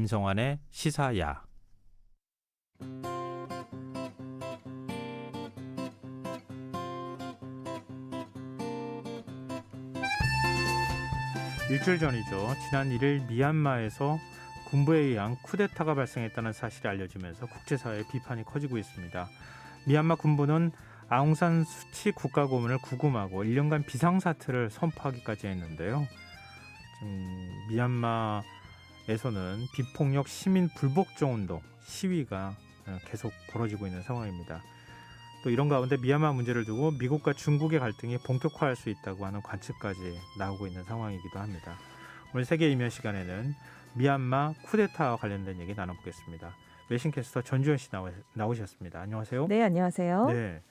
김성환의 시사야. 일주일 전이죠. 지난 1일 미얀마에서 군부에 의한 쿠데타가 발생했다는 사실이 알려지면서 국제사회의 비판이 커지고 있습니다. 미얀마 군부는 아웅산 수치 국가고문을 구금하고 1년간 비상사태를 선포하기까지 했는데요. 지금 미얀마에서는 비폭력 시민 불복종 운동, 시위가 계속 벌어지고 있는 상황입니다. 또 이런 가운데 미얀마 문제를 두고 미국과 중국의 갈등이 본격화할 수 있다고 하는 관측까지 나오고 있는 상황이기도 합니다. 오늘 세계 이면 시간에는 미얀마 쿠데타와 관련된 얘기 나눠보겠습니다. 외신캐스터 전주현 씨 나오셨습니다. 안녕하세요. 네, 안녕하세요. 네,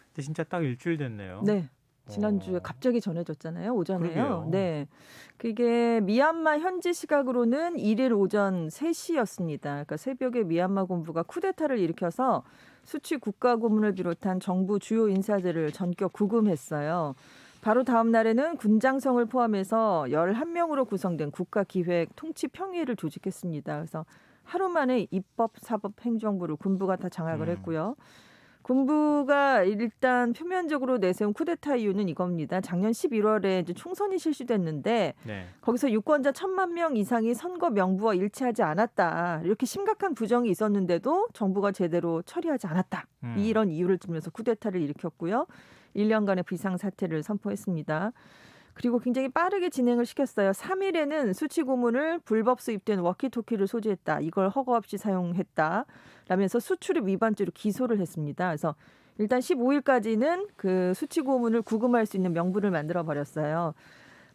근데 진짜 딱 일주일 됐네요. 네. 지난주에 갑자기 전해졌잖아요. 오전에요. 그러게요. 네. 그게 미얀마 현지 시각으로는 1일 오전 3시였습니다. 그러니까 새벽에 미얀마 군부가 쿠데타를 일으켜서 수치 국가고문을 비롯한 정부 주요 인사들을 전격 구금했어요. 바로 다음 날에는 군장성을 포함해서 11명으로 구성된 국가기획통치평의회를 조직했습니다. 그래서 하루 만에 입법, 사법, 행정부를 군부가 다 장악을 했고요. 군부가 일단 표면적으로 내세운 쿠데타 이유는 이겁니다. 작년 11월에 이제 총선이 실시됐는데 네. 거기서 유권자 1,000만 명 이상이 선거 명부와 일치하지 않았다. 이렇게 심각한 부정이 있었는데도 정부가 제대로 처리하지 않았다. 이런 이유를 들면서 쿠데타를 일으켰고요. 1년간의 비상사태를 선포했습니다. 그리고 굉장히 빠르게 진행을 시켰어요. 3일에는 수치 고문을 불법 수입된 워키토키를 소지했다. 이걸 허가 없이 사용했다. 라면서 수출입 위반죄로 기소를 했습니다. 그래서 일단 15일까지는 그 수치 고문을 구금할 수 있는 명분을 만들어 버렸어요.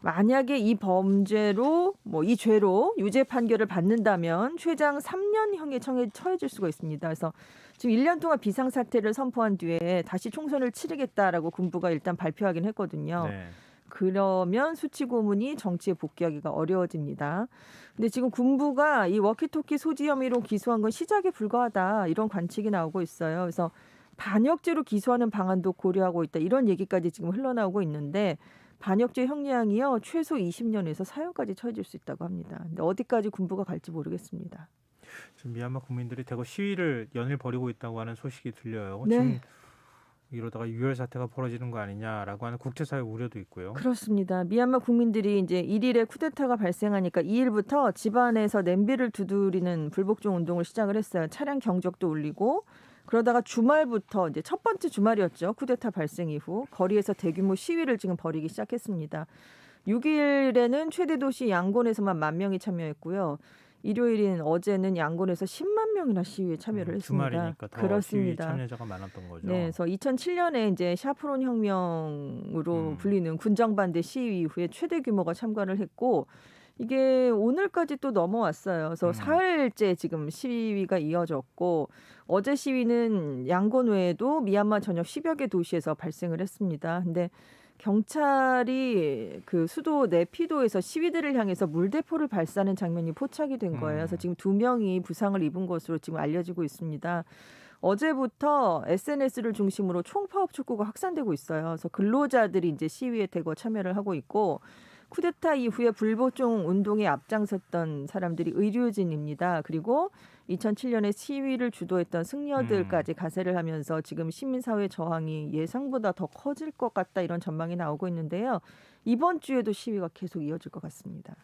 만약에 이 범죄로 이 죄로 유죄 판결을 받는다면 최장 3년형에 처해질 수가 있습니다. 그래서 지금 1년 동안 비상사태를 선포한 뒤에 다시 총선을 치르겠다라고 군부가 일단 발표하긴 했거든요. 네. 그러면 수치 고문이 정치에 복귀하기가 어려워집니다. 근데 지금 군부가 이 워키토키 소지 혐의로 기소한 건 시작에 불과하다. 이런 관측이 나오고 있어요. 그래서 반역죄로 기소하는 방안도 고려하고 있다. 이런 얘기까지 지금 흘러나오고 있는데 반역죄 형량이요. 최소 20년에서 사형까지 처해질 수 있다고 합니다. 근데 어디까지 군부가 갈지 모르겠습니다. 지금 미얀마 국민들이 대거 시위를 연일 벌이고 있다고 하는 소식이 들려요. 네. 지금 이러다가 유혈 사태가 벌어지는 거 아니냐라고 하는 국제사회 우려도 있고요. 그렇습니다. 미얀마 국민들이 이제 1일에 쿠데타가 발생하니까 2일부터 집안에서 냄비를 두드리는 불복종 운동을 시작을 했어요. 차량 경적도 울리고 그러다가 주말부터 이제 첫 번째 주말이었죠. 쿠데타 발생 이후 거리에서 대규모 시위를 지금 벌이기 시작했습니다. 6일에는 최대 도시 양곤에서만 10,000명이 참여했고요. 일요일인 어제는 양곤에서 10만 명이나 시위에 참여를 했습니다. 주말이니까 더 그렇습니다. 시위 참여자가 많았던 거죠. 네, 그래서 2007년에 이제 샤프론 혁명으로 불리는 군정반대 시위 이후에 최대 규모가 참가를 했고 이게 오늘까지 또 넘어왔어요. 그래서 사흘째 지금 시위가 이어졌고 어제 시위는 양곤 외에도 미얀마 전역 10여 개 도시에서 발생을 했습니다. 근데 경찰이 그 수도 네피도에서 시위대를 향해서 물대포를 발사하는 장면이 포착이 된 거예요. 그래서 지금 2명이 부상을 입은 것으로 지금 알려지고 있습니다. 어제부터 SNS를 중심으로 총파업 촉구가 확산되고 있어요. 그래서 근로자들이 이제 시위에 대거 참여를 하고 있고 쿠데타 이후에 불복종 운동에 앞장섰던 사람들이 의료진입니다. 그리고 2007년에 시위를 주도했던 승려들까지 가세를 하면서 지금 시민사회 저항이 예상보다 더 커질 것 같다 이런 전망이 나오고 있는데요. 이번 주에도 시위가 계속 이어질 것 같습니다.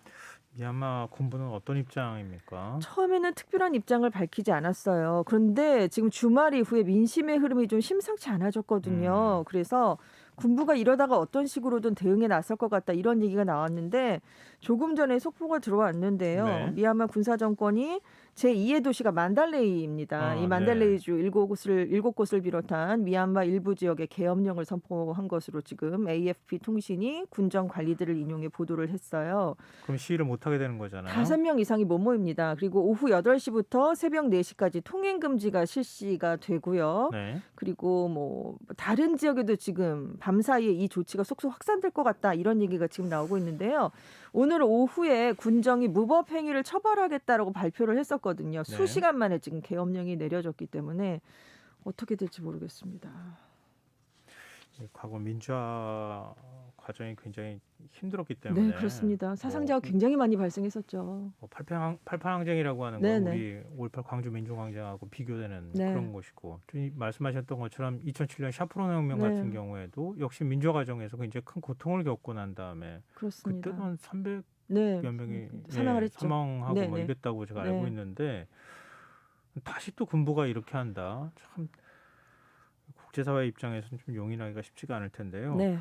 미얀마 군부는 어떤 입장입니까? 처음에는 특별한 입장을 밝히지 않았어요. 그런데 지금 주말 이후에 민심의 흐름이 좀 심상치 않아졌거든요. 그래서 군부가 이러다가 어떤 식으로든 대응에 나설 것 같다 이런 얘기가 나왔는데 조금 전에 속보가 들어왔는데요. 네. 미얀마 군사정권이 제2의 도시가 만달레이입니다. 이 만달레이주 7곳을 비롯한 미얀마 일부 지역에 계엄령을 선포한 것으로 지금 AFP 통신이 군정 관리들을 인용해 보도를 했어요. 그럼 시위를 못하게 되는 거잖아요. 5명 이상이 못 모입니다. 그리고 오후 8시부터 새벽 4시까지 통행금지가 실시가 되고요. 네. 그리고 다른 지역에도 지금 밤사이에 이 조치가 속속 확산될 것 같다 이런 얘기가 지금 나오고 있는데요. 오늘 오후에 군정이 무법 행위를 처벌하겠다라고 발표를 했었거든요. 네. 수시간 만에 지금 계엄령이 내려졌기 때문에 어떻게 될지 모르겠습니다. 과거 민주화 과정이 굉장히 힘들었기 때문에 네, 그렇습니다. 사상자가 굉장히 많이 발생했었죠. 뭐 8.8 항쟁이라고 하는 네, 건 네. 우리 5.18 광주 민중항쟁하고 비교되는 네. 그런 것이고 좀 말씀하셨던 것처럼 2007년 샤프론 혁명 네. 같은 경우에도 역시 민주화 과정에서 굉장히 큰 고통을 겪고 난 다음에 그렇습니다. 그때도 한 300여 네, 명이 사망을 했죠. 사망하고 네, 뭐 네. 이랬다고 제가 네. 알고 있는데 다시 또 군부가 이렇게 한다. 참 국제사회 입장에서는 좀 용인하기가 쉽지가 않을 텐데요. 네.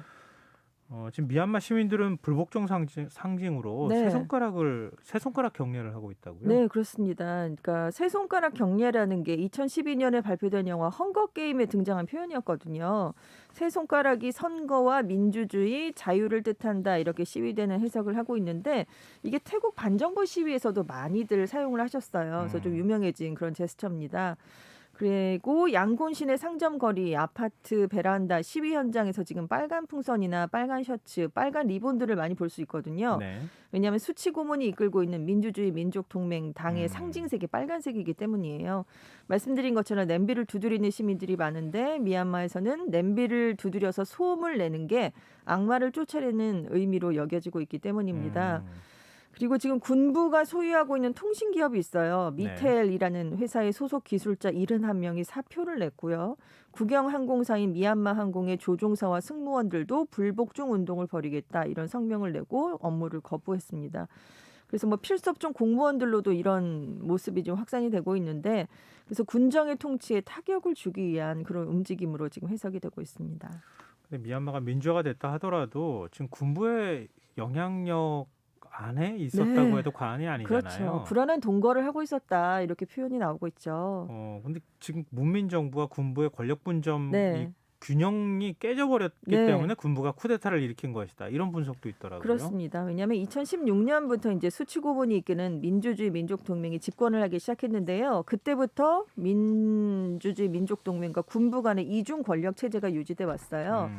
지금 미얀마 시민들은 불복종 상징으로 네. 세 손가락 경례를 하고 있다고요? 네, 그렇습니다. 그러니까 세 손가락 경례라는 게 2012년에 발표된 영화 헝거 게임에 등장한 표현이었거든요. 세 손가락이 선거와 민주주의, 자유를 뜻한다 이렇게 시위대는 해석을 하고 있는데 이게 태국 반정부 시위에서도 많이들 사용을 하셨어요. 그래서 좀 유명해진 그런 제스처입니다. 그리고 양곤 시내 상점 거리, 아파트 베란다, 시위 현장에서 지금 빨간 풍선이나 빨간 셔츠, 빨간 리본들을 많이 볼 수 있거든요. 네. 왜냐하면 수치 고문이 이끌고 있는 민주주의 민족동맹 당의 상징색이 빨간색이기 때문이에요. 말씀드린 것처럼 냄비를 두드리는 시민들이 많은데 미얀마에서는 냄비를 두드려서 소음을 내는 게 악마를 쫓아내는 의미로 여겨지고 있기 때문입니다. 그리고 지금 군부가 소유하고 있는 통신기업이 있어요. 미텔이라는 회사의 소속 기술자 71명이 사표를 냈고요. 국영항공사인 미얀마항공의 조종사와 승무원들도 불복종 운동을 벌이겠다 이런 성명을 내고 업무를 거부했습니다. 그래서 뭐 필수업종 공무원들로도 이런 모습이 좀 확산이 되고 있는데 그래서 군정의 통치에 타격을 주기 위한 그런 움직임으로 지금 해석이 되고 있습니다. 근데 미얀마가 민주화가 됐다 하더라도 지금 군부의 영향력 안에 있었다고 해도 과언이 아니잖아요. 그렇죠. 불안한 동거를 하고 있었다 이렇게 표현이 나오고 있죠. 근데 지금 문민 정부와 군부의 권력 분점 네. 균형이 깨져버렸기 네. 때문에 군부가 쿠데타를 일으킨 것이다. 이런 분석도 있더라고요. 그렇습니다. 왜냐하면 2016년부터 이제 수치 고문이 이끄는 민주주의 민족동맹이 집권을 하기 시작했는데요. 그때부터 민주주의 민족동맹과 군부 간의 이중 권력 체제가 유지돼 왔어요.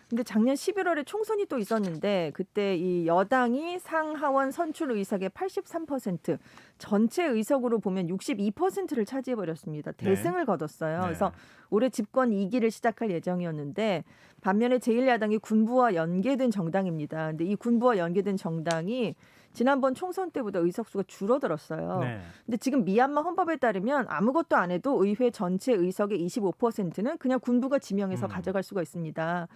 근데 작년 11월에 총선이 또 있었는데 그때 이 여당이 상하원 선출 의석의 83%, 전체 의석으로 보면 62%를 차지해 버렸습니다. 대승을 거뒀어요. 네. 그래서 올해 집권 2기를 시작할 예정이었는데 반면에 제1야당이 군부와 연계된 정당입니다. 근데 이 군부와 연계된 정당이 지난번 총선 때보다 의석수가 줄어들었어요. 네. 근데 지금 미얀마 헌법에 따르면 아무것도 안 해도 의회 전체 의석의 25%는 그냥 군부가 지명해서 가져갈 수가 있습니다.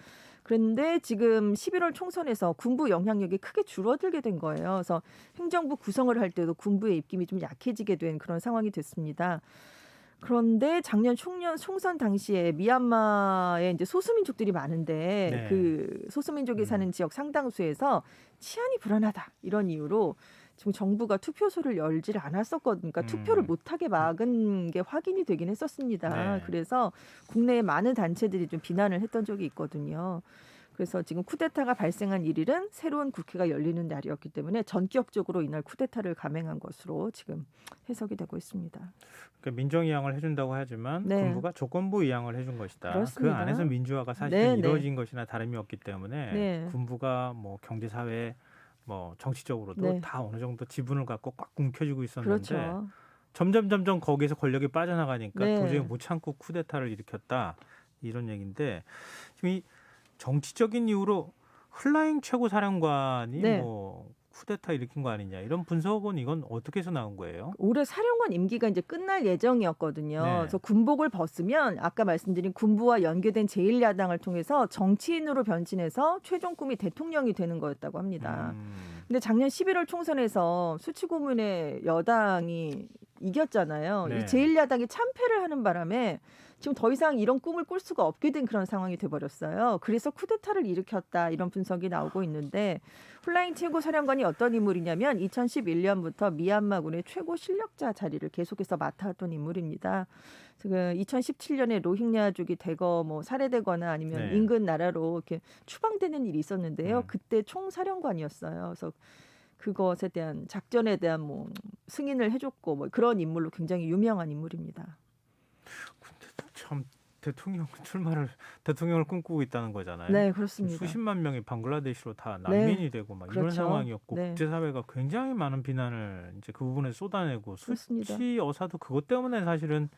그런데 지금 11월 총선에서 군부 영향력이 크게 줄어들게 된 거예요. 그래서 행정부 구성을 할 때도 군부의 입김이 좀 약해지게 된 그런 상황이 됐습니다. 그런데 작년 총선 당시에 미얀마에 이제 소수민족들이 많은데 네. 그 소수민족이 사는 지역 상당수에서 치안이 불안하다 이런 이유로 지금 정부가 투표소를 열지를 않았었거든요. 그러니까 투표를 못하게 막은 게 확인이 되긴 했었습니다. 네. 그래서 국내에 많은 단체들이 좀 비난을 했던 적이 있거든요. 그래서 지금 쿠데타가 발생한 1일은 새로운 국회가 열리는 날이었기 때문에 전격적으로 이날 쿠데타를 감행한 것으로 지금 해석이 되고 있습니다. 그러니까 민정 이양을 해준다고 하지만 네. 군부가 조건부 이양을 해준 것이다. 그렇습니다. 그 안에서 민주화가 사실 네, 네. 이루어진 것이나 다름이 없기 때문에 네. 군부가 뭐 경제 사회 뭐 정치적으로도 네. 다 어느 정도 지분을 갖고 꽉 움켜쥐고 있었는데 그렇죠. 점점 거기서 권력이 빠져나가니까 네. 도저히 못 참고 쿠데타를 일으켰다 이런 얘기인데 지금 이 정치적인 이유로 흘라잉 최고사령관이 네. 뭐 쿠데타 일으킨 거 아니냐 이런 분석은 이건 어떻게 해서 나온 거예요? 올해 사령관 임기가 이제 끝날 예정이었거든요. 네. 그래서 군복을 벗으면 아까 말씀드린 군부와 연계된 제1야당을 통해서 정치인으로 변신해서 최종 꿈이 대통령이 되는 거였다고 합니다. 근데 작년 11월 총선에서 수치 고문의 여당이 이겼잖아요. 네. 이 제1야당이 참패를 하는 바람에 지금 더 이상 이런 꿈을 꿀 수가 없게 된 그런 상황이 돼버렸어요. 그래서 쿠데타를 일으켰다 이런 분석이 나오고 있는데 플라잉 최고 사령관이 어떤 인물이냐면 2011년부터 미얀마군의 최고 실력자 자리를 계속해서 맡아왔던 인물입니다. 2017년에 로힝야족이 대거 뭐 살해되거나 아니면 네. 인근 나라로 이렇게 추방되는 일이 있었는데요. 그때 총사령관이었어요. 그래서 그것에 대한 작전에 대한 뭐 승인을 해줬고 뭐 그런 인물로 굉장히 유명한 인물입니다. 참 대통령을 꿈꾸고 있다는 거잖아요. 네, 그렇습니다. 수십만 명이 방글라데시로 다 난민이 되고 막 이런 그렇죠. 상황이었고 네. 국제사회가 굉장히 많은 비난을 이제 그 부분에 쏟아내고 그렇습니다. 수치 여사도 그것 때문에 사실은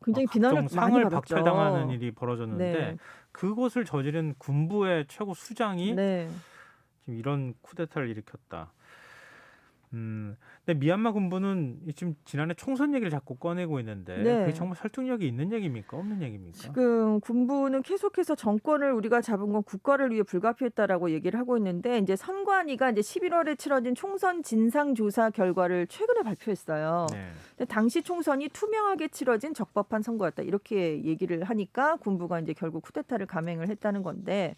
굉장히 비난을 많이 상을 받았죠. 박탈당하는 일이 벌어졌는데 네. 그것을 저지른 군부의 최고 수장이 네. 지금 이런 쿠데타를 일으켰다. 근데 미얀마 군부는 지금 지난해 총선 얘기를 자꾸 꺼내고 있는데 네. 그게 정말 설득력이 있는 얘기입니까? 없는 얘기입니까? 지금 군부는 계속해서 정권을 우리가 잡은 건 국가를 위해 불가피했다라고 얘기를 하고 있는데 이제 선관위가 이제 11월에 치러진 총선 진상 조사 결과를 최근에 발표했어요. 네. 근데 당시 총선이 투명하게 치러진 적법한 선거였다 이렇게 얘기를 하니까 군부가 이제 결국 쿠데타를 감행을 했다는 건데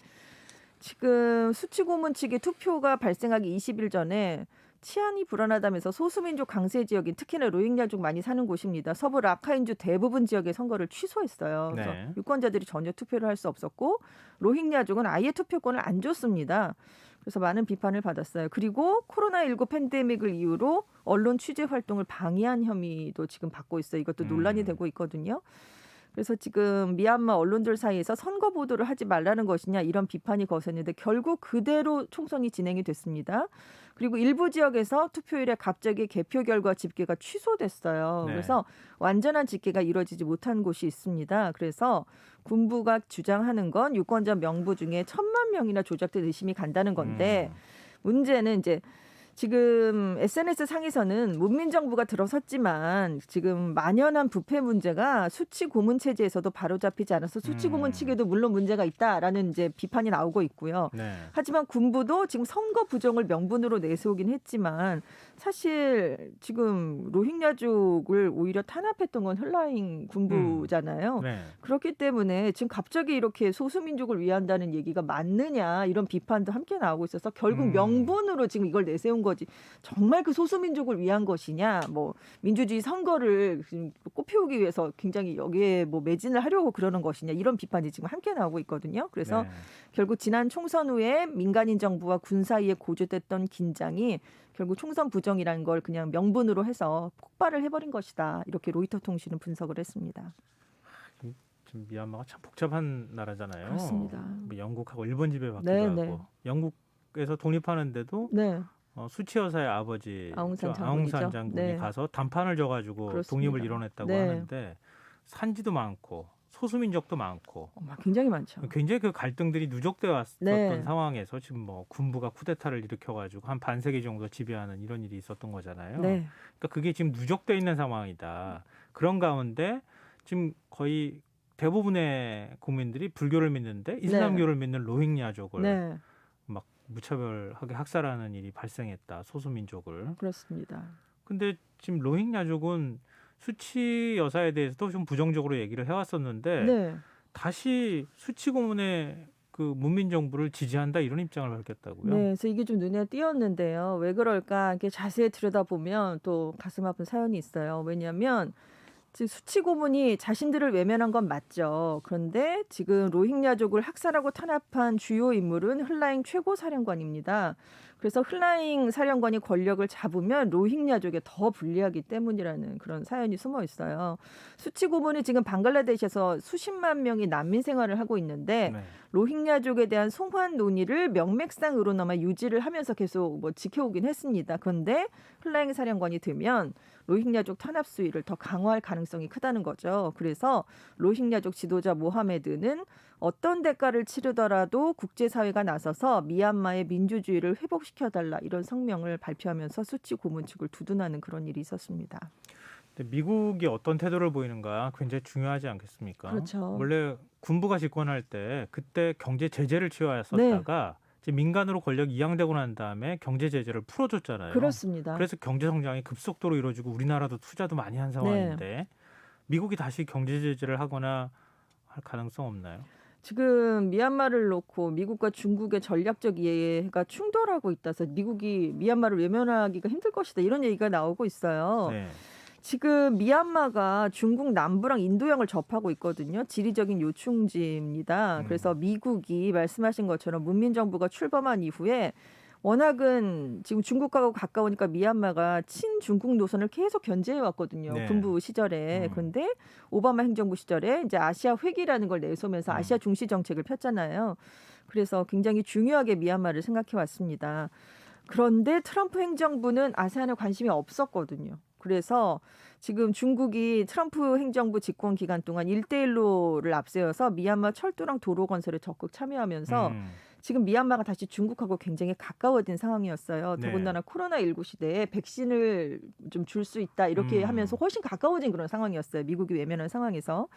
지금 수치고문 측의 투표가 발생하기 20일 전에 치안이 불안하다면서 소수민족 강세 지역인 특히나 로힝야족 많이 사는 곳입니다. 서부 라카인주 대부분 지역의 선거를 취소했어요. 그래서 네. 유권자들이 전혀 투표를 할 수 없었고 로힝야족은 아예 투표권을 안 줬습니다. 그래서 많은 비판을 받았어요. 그리고 코로나19 팬데믹을 이유로 언론 취재 활동을 방해한 혐의도 지금 받고 있어요. 이것도 논란이 되고 있거든요. 그래서 지금 미얀마 언론들 사이에서 선거 보도를 하지 말라는 것이냐 이런 비판이 거셌는데 결국 그대로 총선이 진행이 됐습니다. 그리고 일부 지역에서 투표일에 갑자기 개표 결과 집계가 취소됐어요. 네. 그래서 완전한 집계가 이루어지지 못한 곳이 있습니다. 그래서 군부가 주장하는 건 유권자 명부 중에 1,000만 명이나 조작된 의심이 간다는 건데 문제는 이제 지금 SNS 상에서는 문민정부가 들어섰지만 지금 만연한 부패 문제가 수치 고문 체제에서도 바로잡히지 않아서 수치 고문 측에도 물론 문제가 있다라는 이제 비판이 나오고 있고요. 네. 하지만 군부도 지금 선거 부정을 명분으로 내세우긴 했지만 사실 지금 로힝야족을 오히려 탄압했던 건 hl라잉 군부잖아요. 네. 그렇기 때문에 지금 갑자기 이렇게 소수민족을 위한다는 얘기가 맞느냐 이런 비판도 함께 나오고 있어서 결국 명분으로 지금 이걸 내세운 거지 정말 그 소수민족을 위한 것이냐 뭐 민주주의 선거를 지금 꽃피우기 위해서 굉장히 여기에 뭐 매진을 하려고 그러는 것이냐 이런 비판이 지금 함께 나오고 있거든요. 그래서 네. 결국 지난 총선 후에 민간인 정부와 군 사이에 고조됐던 긴장이 결국 총선 부정이라는 걸 그냥 명분으로 해서 폭발을 해버린 것이다. 이렇게 로이터 통신은 분석을 했습니다. 지금 미얀마가 참 복잡한 나라잖아요. 그렇습니다. 뭐 영국하고 일본 지배받기도 네, 하고 네. 영국에서 독립하는데도 네. 수치 여사의 아버지 아웅산 아웅산 장군이죠. 장군이 네. 가서 담판을 줘가지고 그렇습니다. 독립을 이뤄냈다고 네. 하는데 산지도 많고 소수민족도 많고 굉장히 많죠. 굉장히 그 갈등들이 누적되어 왔었던 네. 상황에서 지금 뭐 군부가 쿠데타를 일으켜가지고 한 반세기 정도 지배하는 이런 일이 있었던 거잖아요. 네. 그러니까 그게 지금 누적되어 있는 상황이다. 그런 가운데 지금 거의 대부분의 국민들이 불교를 믿는데 이슬람교를 믿는 로힝야족을 네. 막 무차별하게 학살하는 일이 발생했다. 소수민족을. 그렇습니다. 근데 지금 로힝야족은 수치 여사에 대해서도 좀 부정적으로 얘기를 해왔었는데 네. 다시 수치 고문의 그 문민 정부를 지지한다 이런 입장을 밝혔다고요. 네, 그래서 이게 좀 눈에 띄었는데요. 왜 그럴까? 이렇게 자세히 들여다보면 또 가슴 아픈 사연이 있어요. 왜냐하면 지금 수치 고문이 자신들을 외면한 건 맞죠. 그런데 지금 로힝야족을 학살하고 탄압한 주요 인물은 hl라잉 최고 사령관입니다. 그래서 hl라잉 사령관이 권력을 잡으면 로힝야족에 더 불리하기 때문이라는 그런 사연이 숨어 있어요. 수치 고문이 지금 방글라데시에서 수십만 명이 난민 생활을 하고 있는데 네. 로힝야족에 대한 송환 논의를 명맥상으로나마 유지를 하면서 계속 뭐 지켜오긴 했습니다. 그런데 hl라잉 사령관이 되면 로힝야족 탄압 수위를 더 강화할 가능성이 크다는 거죠. 그래서 로힝야족 지도자 모하메드는 어떤 대가를 치르더라도 국제사회가 나서서 미얀마의 민주주의를 회복시켜달라 이런 성명을 발표하면서 수치 고문 측을 두둔하는 그런 일이 있었습니다. 근데 미국이 어떤 태도를 보이는가 굉장히 중요하지 않겠습니까? 그렇죠. 원래 군부가 집권할 때 그때 경제 제재를 취하였었다가 이제 민간으로 권력이 이양되고 난 다음에 경제 제재를 풀어줬잖아요. 그렇습니다. 그래서 경제 성장이 급속도로 이루어지고 우리나라도 투자도 많이 한 상황인데 미국이 다시 경제 제재를 하거나 할 가능성 없나요? 지금 미얀마를 놓고 미국과 중국의 전략적 이해가 충돌하고 있다서 미국이 미얀마를 외면하기가 힘들 것이다 이런 얘기가 나오고 있어요. 네. 지금 미얀마가 중국 남부랑 인도양을 접하고 있거든요. 지리적인 요충지입니다. 그래서 미국이 말씀하신 것처럼 문민정부가 출범한 이후에 워낙은 지금 중국하고 가까우니까 미얀마가 친중국 노선을 계속 견제해 왔거든요. 네. 군부 시절에. 그런데 오바마 행정부 시절에 이제 아시아 회기라는 걸 내세우면서 아시아 중시 정책을 폈잖아요. 그래서 굉장히 중요하게 미얀마를 생각해 왔습니다. 그런데 트럼프 행정부는 아세안에 관심이 없었거든요. 그래서 지금 중국이 트럼프 행정부 집권 기간 동안 1대1로를 앞세워서 미얀마 철도랑 도로 건설에 적극 참여하면서 지금 미얀마가 다시 중국하고 굉장히 가까워진 상황이었어요. 네. 더군다나 코로나19 시대에 백신을 좀 줄 수 있다 이렇게 하면서 훨씬 가까워진 그런 상황이었어요. 미국이 외면한 상황에서.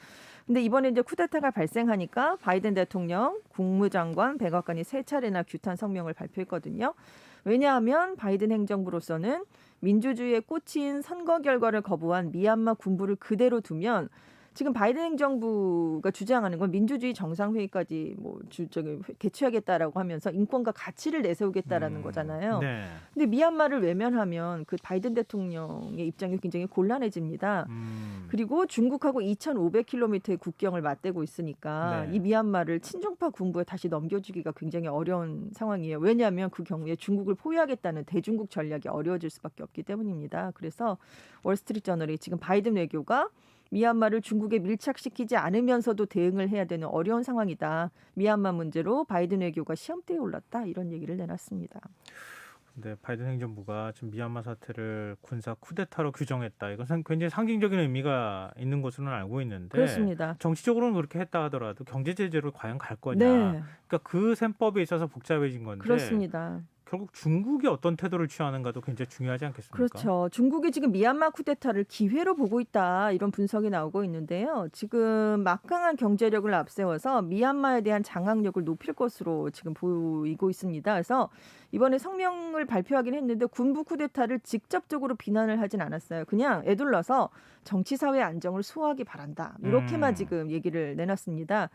근데 이번에 이제 쿠데타가 발생하니까 바이든 대통령, 국무장관, 백악관이 3차례나 규탄 성명을 발표했거든요. 왜냐하면 바이든 행정부로서는 민주주의의 꽃인 선거 결과를 거부한 미얀마 군부를 그대로 두면 지금 바이든 행정부가 주장하는 건 민주주의 정상회의까지 개최하겠다라고 하면서 인권과 가치를 내세우겠다라는 거잖아요. 네. 근데 미얀마를 외면하면 그 바이든 대통령의 입장이 굉장히 곤란해집니다. 그리고 중국하고 2,500km의 국경을 맞대고 있으니까 네. 이 미얀마를 친중파 군부에 다시 넘겨주기가 굉장히 어려운 상황이에요. 왜냐하면 그 경우에 중국을 포위하겠다는 대중국 전략이 어려워질 수밖에 없기 때문입니다. 그래서 월스트리트저널이 지금 바이든 외교가 미얀마를 중국에 밀착시키지 않으면서도 대응을 해야 되는 어려운 상황이다. 미얀마 문제로 바이든 외교가 시험대에 올랐다. 이런 얘기를 내놨습니다. 네, 바이든 행정부가 지금 미얀마 사태를 군사 쿠데타로 규정했다. 이건 굉장히 상징적인 의미가 있는 것으로는 알고 있는데 그렇습니다. 정치적으로는 그렇게 했다 하더라도 경제 제재로 과연 갈 거냐. 네. 그러니까 그 셈법에 있어서 복잡해진 건데 그렇습니다. 결국 중국이 어떤 태도를 취하는가도 굉장히 중요하지 않겠습니까? 그렇죠. 중국이 지금 미얀마 쿠데타를 기회로 보고 있다. 이런 분석이 나오고 있는데요. 지금 막강한 경제력을 앞세워서 미얀마에 대한 장악력을 높일 것으로 지금 보이고 있습니다. 그래서 이번에 성명을 발표하긴 했는데 군부 쿠데타를 직접적으로 비난을 하진 않았어요. 그냥 애둘러서 정치사회 안정을 수호하기 바란다. 이렇게만 지금 얘기를 내놨습니다.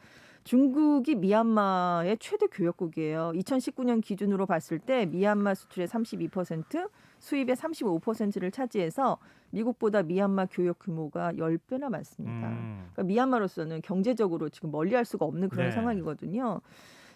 중국이 미얀마의 최대 교역국이에요. 2019년 기준으로 봤을 때 미얀마 수출의 32%, 수입의 35%를 차지해서 미국보다 미얀마 교역 규모가 10배나 많습니다. 그러니까 미얀마로서는 경제적으로 지금 멀리할 수가 없는 그런 상황이거든요.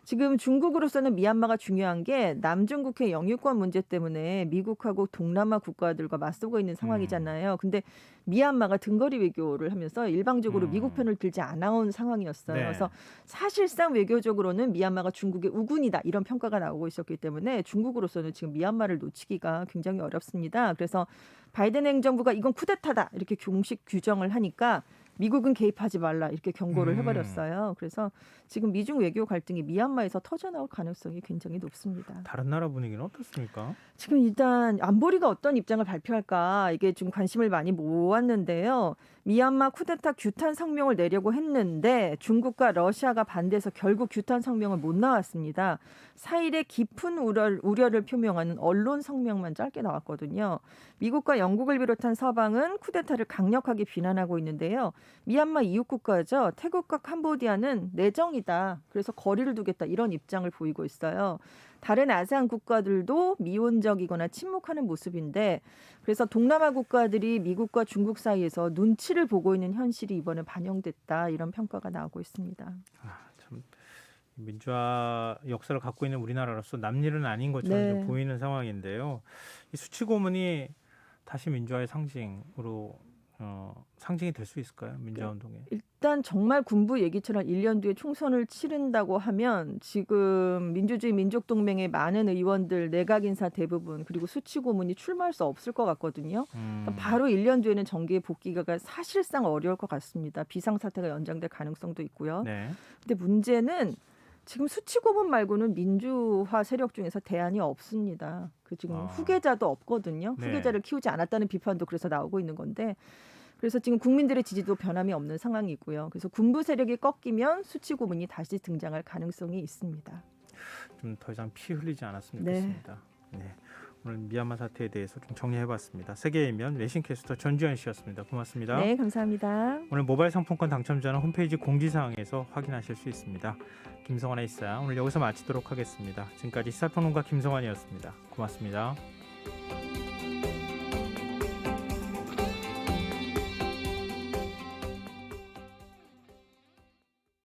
지금 중국으로서는 미얀마가 중요한 게 남중국해 영유권 문제 때문에 미국하고 동남아 국가들과 맞서고 있는 상황이잖아요. 근데 미얀마가 등거리 외교를 하면서 일방적으로 미국 편을 들지 않아온 상황이었어요. 네. 그래서 사실상 외교적으로는 미얀마가 중국의 우군이다 이런 평가가 나오고 있었기 때문에 중국으로서는 지금 미얀마를 놓치기가 굉장히 어렵습니다. 그래서 바이든 행정부가 이건 쿠데타다 이렇게 공식 규정을 하니까 미국은 개입하지 말라 이렇게 경고를 해버렸어요. 그래서 지금 미중 외교 갈등이 미얀마에서 터져나올 가능성이 굉장히 높습니다. 다른 나라 분위기는 어떻습니까? 지금 일단 안보리가 어떤 입장을 발표할까 이게 좀 관심을 많이 모았는데요. 미얀마 쿠데타 규탄 성명을 내려고 했는데 중국과 러시아가 반대해서 결국 규탄 성명을 못 나왔습니다. 4일에 깊은 우려를 표명하는 언론 성명만 짧게 나왔거든요. 미국과 영국을 비롯한 서방은 쿠데타를 강력하게 비난하고 있는데요. 미얀마 이웃 국가죠. 태국과 캄보디아는 내정이다. 그래서 거리를 두겠다. 이런 입장을 보이고 있어요. 다른 아세안 국가들도 미온적이거나 침묵하는 모습인데 그래서 동남아 국가들이 미국과 중국 사이에서 눈치를 보고 있는 현실이 이번에 반영됐다. 이런 평가가 나오고 있습니다. 참 민주화 역사를 갖고 있는 우리나라로서 남일은 아닌 것처럼 좀 보이는 상황인데요. 이 수치 고문이 다시 민주화의 상징으로 상징이 될 수 있을까요? 민주화 운동에. 일단 정말 군부 얘기처럼 1년 뒤에 총선을 치른다고 하면 지금 민주주의 민족동맹의 많은 의원들, 내각 인사 대부분 그리고 수치 고문이 출마할 수 없을 것 같거든요. 그러니까 바로 1년 뒤에는 정계에 복귀가 사실상 어려울 것 같습니다. 비상사태가 연장될 가능성도 있고요. 근데 문제는 지금 수치 고문 말고는 민주화 세력 중에서 대안이 없습니다. 그 지금 후계자도 없거든요. 후계자를 키우지 않았다는 비판도 그래서 나오고 있는 건데 그래서 지금 국민들의 지지도 변함이 없는 상황이고요. 그래서 군부 세력이 꺾이면 수치 고문이 다시 등장할 가능성이 있습니다. 좀 더 이상 피 흘리지 않았으면 좋겠습니다. 네. 오늘 미얀마 사태에 대해서 좀 정리해봤습니다. 세계의 면 외신캐스터 전주현 씨였습니다. 고맙습니다. 네, 감사합니다. 오늘 모바일 상품권 당첨자는 홈페이지 공지사항에서 확인하실 수 있습니다. 김성환의 일상 오늘 여기서 마치도록 하겠습니다. 지금까지 시사평론가 김성환이었습니다. 고맙습니다.